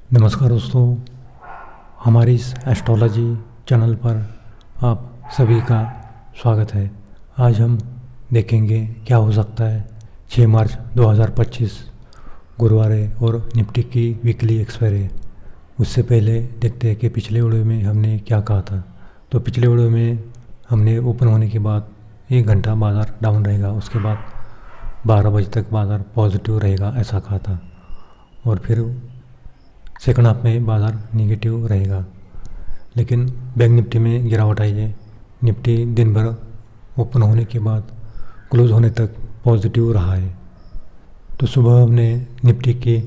नमस्कार दोस्तों, हमारी इस एस्ट्रोलॉजी चैनल पर आप सभी का स्वागत है। आज हम देखेंगे क्या हो सकता है 6 मार्च 2025 गुरुवार है और निफ्टी की वीकली एक्सपायरी है। उससे पहले देखते हैं कि पिछले वीडियो में हमने क्या कहा था। तो पिछले वीडियो में हमने ओपन होने के बाद 1 घंटा बाज़ार डाउन रहेगा, उसके बाद 12 बजे तक बाज़ार पॉजिटिव रहेगा ऐसा कहा था, और फिर सेकंड हाफ में बाज़ार निगेटिव रहेगा। लेकिन बैंक निफ्टी में गिरावट आई है। निफ्टी दिन भर ओपन होने के बाद क्लोज होने तक पॉजिटिव रहा है। तो सुबह हमने निफ्टी की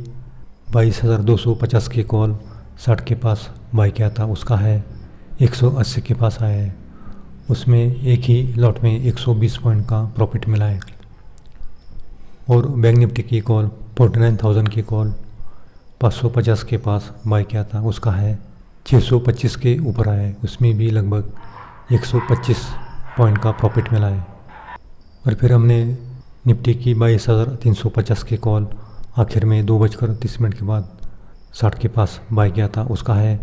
22,250 की कॉल 60 के पास बाई किया था, उसका है 180 के पास आया है। उसमें एक ही लॉट में 120 पॉइंट का प्रॉफिट मिला है। और बैंक निफ्टी की कॉल 49,000 की कॉल 550 के पास बाई किया था, उसका है 625 के ऊपर आया है। उसमें भी लगभग 125 पॉइंट का प्रॉफिट मिला है। और फिर हमने निफ्टी की 22,350 की कॉल आखिर में 2:30 के बाद 60 के पास बाई किया था, उसका है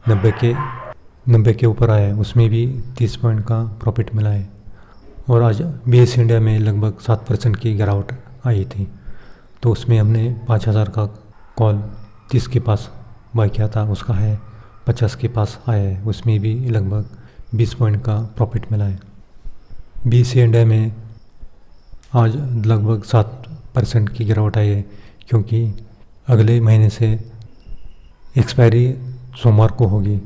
90 के ऊपर आया है। उसमें भी 30 पॉइंट का प्रॉफिट मिला है। और आज BSE इंडिया में लगभग 7% की गिरावट आई थी, तो उसमें हमने 5,000 का कॉल 30 के पास बाई किया था, उसका है 50 के पास आया है। उसमें भी लगभग 20 पॉइंट का प्रॉफिट मिला है। BSE इंडिया में आज लगभग 7% की गिरावट आई है, क्योंकि अगले महीने से एक्सपायरी सोमवार को होगी।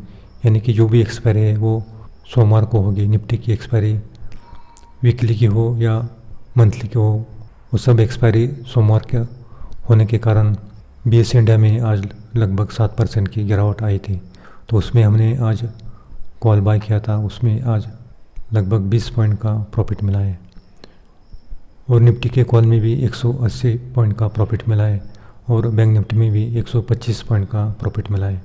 यानी कि जो भी एक्सपायरी है वो सोमवार को होगी। निफ्टी की एक्सपायरी वीकली की हो या मंथली की हो, वो सब एक्सपायरी सोमवार के होने के कारण BSE इंडिया में आज लगभग 7% की गिरावट आई थी। तो उसमें हमने आज कॉल बाय किया था, उसमें आज लगभग 20 पॉइंट का प्रॉफिट मिला है। और निफ्टी के कॉल में भी 180 पॉइंट का प्रॉफिट मिला है, और बैंक निफ्टी में भी 125 पॉइंट का प्रॉफिट मिला है।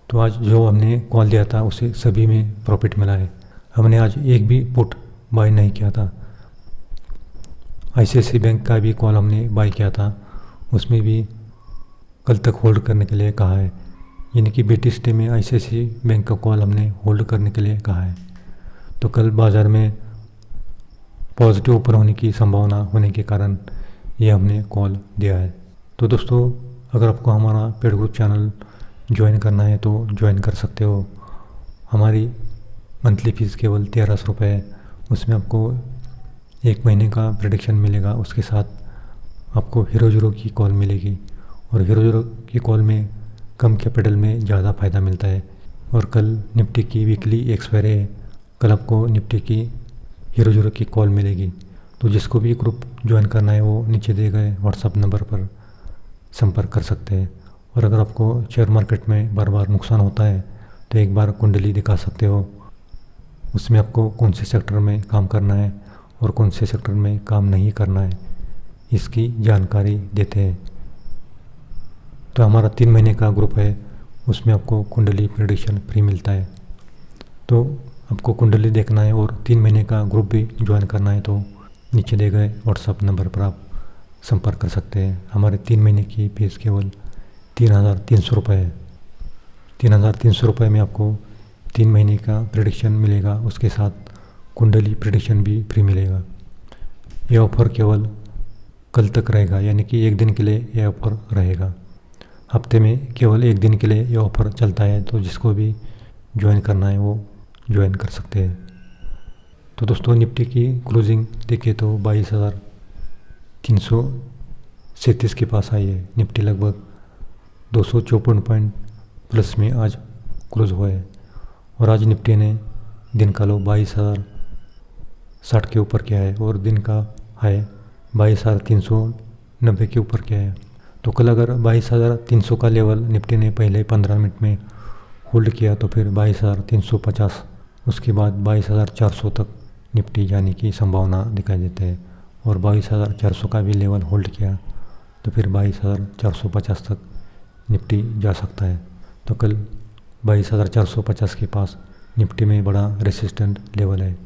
तो आज जो हमने कॉल दिया था उसे सभी में प्रॉफिट मिला है। हमने आज एक भी पुट बाय नहीं किया था। ICICI बैंक का भी कॉल हमने बाय किया था, उसमें भी कल तक होल्ड करने के लिए कहा है। यानी कि ब्रिटिश डे में ICICI बैंक का कॉल हमने होल्ड करने के लिए कहा है। तो कल बाज़ार में पॉजिटिव ऊपर होने की संभावना होने के कारण ये हमने कॉल दिया है। तो दोस्तों, अगर आपको हमारा पेड ग्रुप चैनल ज्वाइन करना है तो ज्वाइन कर सकते हो। हमारी मंथली फ़ीस केवल 1300 रुपये है। उसमें आपको 1 महीने का प्रेडिक्शन मिलेगा, उसके साथ आपको हीरो जीरो की कॉल मिलेगी। और हीरो जीरो की कॉल में कम कैपिटल में ज़्यादा फ़ायदा मिलता है। और कल निफ्टी की वीकली एक्सपायरी है, कल आपको निफ्टी की हीरो जीरो की कॉल मिलेगी। तो जिसको भी ग्रुप ज्वाइन करना है वो नीचे दिए गए व्हाट्सएप नंबर पर संपर्क कर सकते हैं। और अगर आपको शेयर मार्केट में बार बार नुकसान होता है तो एक बार कुंडली दिखा सकते हो। उसमें आपको कौन से सेक्टर में काम करना है और कौन से सेक्टर में काम नहीं करना है, इसकी जानकारी देते हैं। तो हमारा 3 महीने का ग्रुप है, उसमें आपको कुंडली प्रेडिक्शन फ्री मिलता है। तो आपको कुंडली देखना है और 3 महीने का ग्रुप भी ज्वाइन करना है तो नीचे दिए गए व्हाट्सएप नंबर पर आप संपर्क कर सकते हैं। हमारे 3 महीने की फीस केवल 3,300 रुपये है। 3,300 रुपये में आपको 3 महीने का प्रेडिक्शन मिलेगा, उसके साथ कुंडली प्रेडिक्शन भी फ्री मिलेगा। यह ऑफ़र केवल कल तक रहेगा, यानी कि 1 दिन के लिए यह ऑफ़र रहेगा। हफ्ते में केवल 1 दिन के लिए यह ऑफ़र चलता है, तो जिसको भी ज्वाइन करना है वो ज्वाइन कर सकते हैं। तो दोस्तों, निफ्टी की क्लोजिंग देखें तो 22,337 के पास आई है। निफ्टी लगभग 254 पॉइंट प्लस में आज क्लोज हुआ है। और आज निफ्टी ने दिन का लो 22,060 के ऊपर किया है और दिन का हाई 22,390 के ऊपर किया है। तो कल अगर 22,300 का लेवल निफ्टी ने पहले 15 मिनट में होल्ड किया तो फिर 22,350, उसके बाद 22,400 तक निफ्टी जाने की संभावना दिखाई देते हैं। और 22,400 का भी लेवल होल्ड किया तो फिर 22,450 तक निफ्टी जा सकता है। तो कल 22,450 के पास निफ्टी में बड़ा रेसिस्टेंट लेवल है।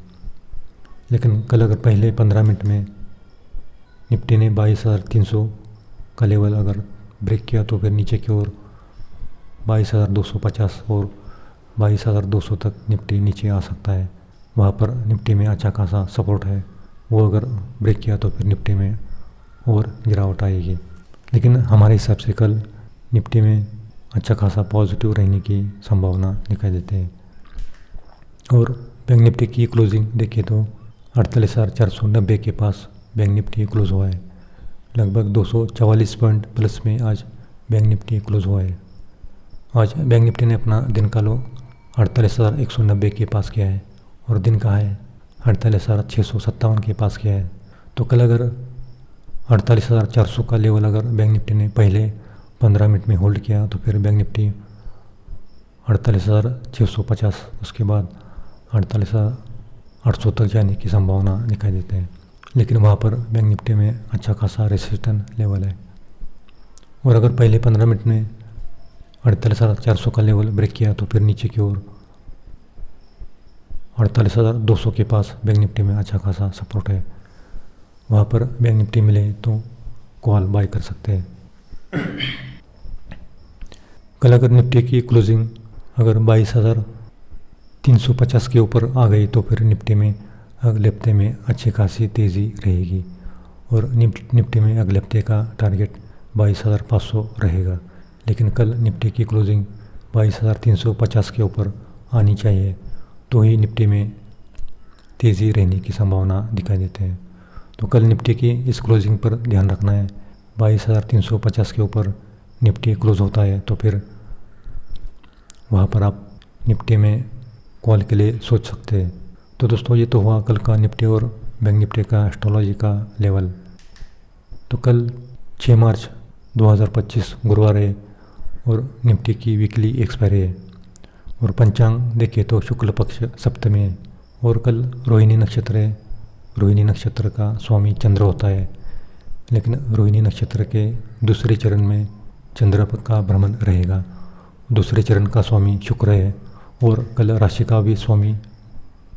लेकिन कल अगर पहले 15 मिनट में निफ्टी ने 22,300 का लेवल अगर ब्रेक किया तो फिर नीचे की ओर 22,250 और 22,200 तक निफ्टी नीचे आ सकता है। वहाँ पर निफ्टी में अच्छा खासा सपोर्ट है, वो अगर ब्रेक किया तो फिर निफ्टी में और गिरावट आएगी। लेकिन हमारे हिसाब से कल निफ्टी में अच्छा खासा पॉजिटिव रहने की संभावना दिखाई देती है। और बैंक निफ्टी की क्लोजिंग देखिए तो 48,490 के पास बैंक निफ्टी क्लोज हुआ है। लगभग 244 पॉइंट प्लस में आज बैंक निफ्टी क्लोज हुआ है। आज बैंक निफ्टी ने अपना दिन का लो 48,190 के पास किया है और दिन का है 48,657 के पास किया है। तो कल अगर 48,400 का लेवल अगर बैंक निफ्टी ने पहले 15 मिनट में होल्ड किया तो फिर बैंक निफ्टी 48,650 उसके बाद 48,800 तक जाने की संभावना दिखाई देती है। लेकिन वहाँ पर बैंक निफ्टी में अच्छा खासा रेसिस्टेंस लेवल है और अगर पहले 15 मिनट में 48,400 का लेवल ब्रेक किया तो फिर नीचे की ओर 48,200 के पास बैंक निफ्टी में अच्छा खासा सपोर्ट है। वहाँ पर बैंक निफ्टी मिले तो कॉल बाय कर सकते हैं। कल अगर निफ्टी की क्लोजिंग अगर 22,350 के ऊपर आ गई तो फिर निफ्टी में अगले हफ्ते में अच्छी खासी तेज़ी रहेगी और निफ्टी में अगले हफ्ते का टारगेट 22,500 रहेगा। लेकिन कल निफ्टी की क्लोजिंग 22,350 के ऊपर आनी चाहिए तो ही निफ्टी में तेज़ी रहने की संभावना दिखाई देते हैं। तो कल निफ्टी की इस क्लोजिंग पर ध्यान रखना है। 22,350 के ऊपर निफ्टी क्लोज होता है तो फिर वहाँ पर आप निफ्टी में कॉल के लिए सोच सकते हैं। तो दोस्तों ये तो हुआ कल का निफ्टी और बैंक निफ्टी का एस्ट्रोलॉजी का लेवल। तो कल 6 मार्च 2025 गुरुवार है और निफ्टी की वीकली एक्सपायरी है और पंचांग देखिए तो शुक्ल पक्ष सप्तमी है और कल रोहिणी नक्षत्र है। रोहिणी नक्षत्र का स्वामी चंद्र होता है, लेकिन रोहिणी नक्षत्र के दूसरे चरण में चंद्र का भ्रमण रहेगा। दूसरे चरण का स्वामी शुक्र है और कल राशि का भी स्वामी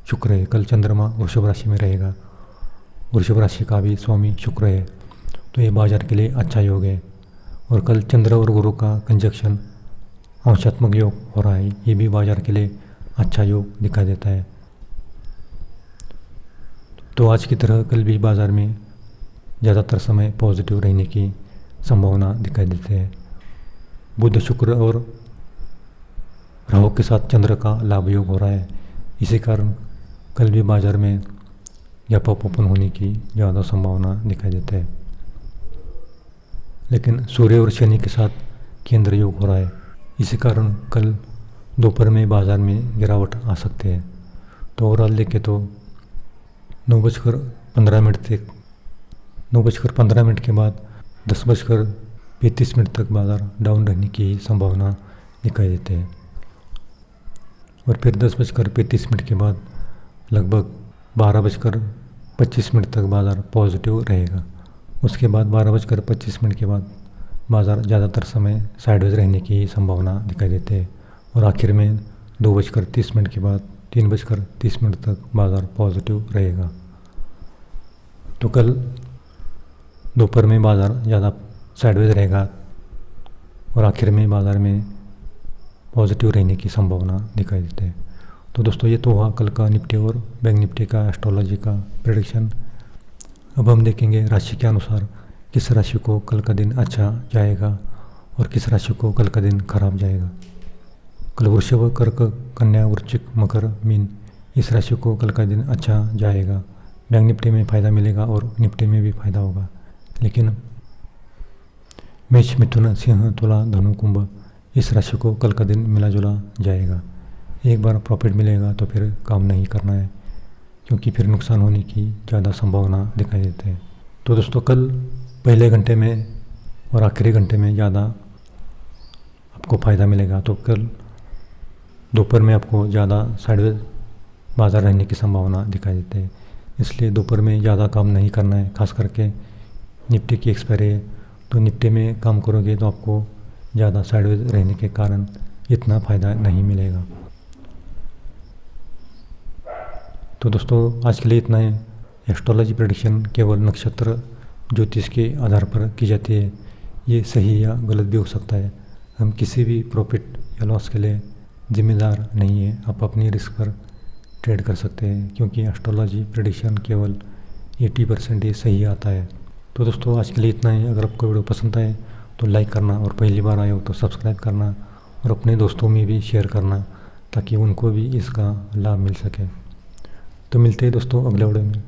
शुक्र है। कल चंद्रमा वृषभ राशि में रहेगा, वृषभ राशि का भी स्वामी शुक्र है। तो ये बाजार के लिए अच्छा योग है। और कल चंद्र और गुरु का कंजक्शन अंशात्मक योग हो रहा है, ये भी बाजार के लिए अच्छा योग दिखाई देता है। तो आज की तरह कल भी बाजार में ज़्यादातर समय पॉजिटिव रहने की संभावना दिखाई देती है। बुध शुक्र और राहु के साथ चंद्र का लाभ योग हो रहा है, इसी कारण कल भी बाजार में गैप अप ओपन होने की ज़्यादा संभावना दिखाई देती है। लेकिन सूर्य और शनि के साथ केंद्र योग हो रहा है, इसी कारण कल दोपहर में बाजार में गिरावट आ सकती है। तो ओवरऑल देखें तो 9:15 के बाद 10:35 तक बाजार डाउन रहने की संभावना दिखाई देती है और फिर 10:35 के बाद लगभग 12:25 तक बाजार पॉजिटिव रहेगा। उसके बाद 12:25 के बाद बाजार ज़्यादातर समय साइडवेज रहने की संभावना दिखाई देती है और आखिर में 2:30 के बाद 3:30 तक बाजार पॉजिटिव रहेगा। तो कल दोपहर में बाजार ज़्यादा साइडवेज रहेगा और आखिर में बाजार में पॉजिटिव रहने की संभावना दिखाई देती है। तो दोस्तों ये तो हुआ कल का निफ्टी और बैंक निफ्टी का एस्ट्रोलॉजी का प्रेडिक्शन। अब हम देखेंगे राशि के अनुसार किस राशि को कल का दिन अच्छा जाएगा और किस राशि को कल का दिन खराब जाएगा। कल वृषभ, कर्क, कन्या, वृश्चिक, मकर, मीन इस राशि को कल का दिन अच्छा जाएगा। बैंक निफ्टी में फ़ायदा मिलेगा और निफ्टी में भी फ़ायदा होगा। लेकिन मेष, मिथुन, सिंह, तुला, धनु, कुंभ इस राशि को कल का दिन मिला जुला जाएगा। एक बार प्रॉफिट मिलेगा तो फिर काम नहीं करना है, क्योंकि फिर नुकसान होने की ज़्यादा संभावना दिखाई देती है। तो दोस्तों कल पहले घंटे में और आखिरी घंटे में ज़्यादा आपको फ़ायदा मिलेगा। तो कल दोपहर में आपको ज़्यादा साइडवेज बाजार रहने की संभावना दिखाई देती है, इसलिए दोपहर में ज़्यादा काम नहीं करना है। खास करके निफ्टी की एक्सपायरी है तो निफ्टी में काम करोगे तो आपको ज़्यादा साइडवेज रहने के कारण इतना फ़ायदा नहीं मिलेगा। तो दोस्तों आज के लिए इतना है। एस्ट्रोलॉजी प्रेडिक्शन केवल नक्षत्र ज्योतिष के आधार पर की जाती है, ये सही या गलत भी हो सकता है। हम किसी भी प्रॉफिट या लॉस के लिए जिम्मेदार नहीं है। आप अपनी रिस्क पर ट्रेड कर सकते हैं, क्योंकि एस्ट्रोलॉजी प्रेडिक्शन केवल 80% ही सही आता है। तो दोस्तों आज के लिए इतना ही। अगर आपको वीडियो पसंद आए तो लाइक करना, और पहली बार आए हो तो सब्सक्राइब करना, और अपने दोस्तों में भी शेयर करना ताकि उनको भी इसका लाभ मिल सके। तो मिलते हैं दोस्तों अगले वीडियो में।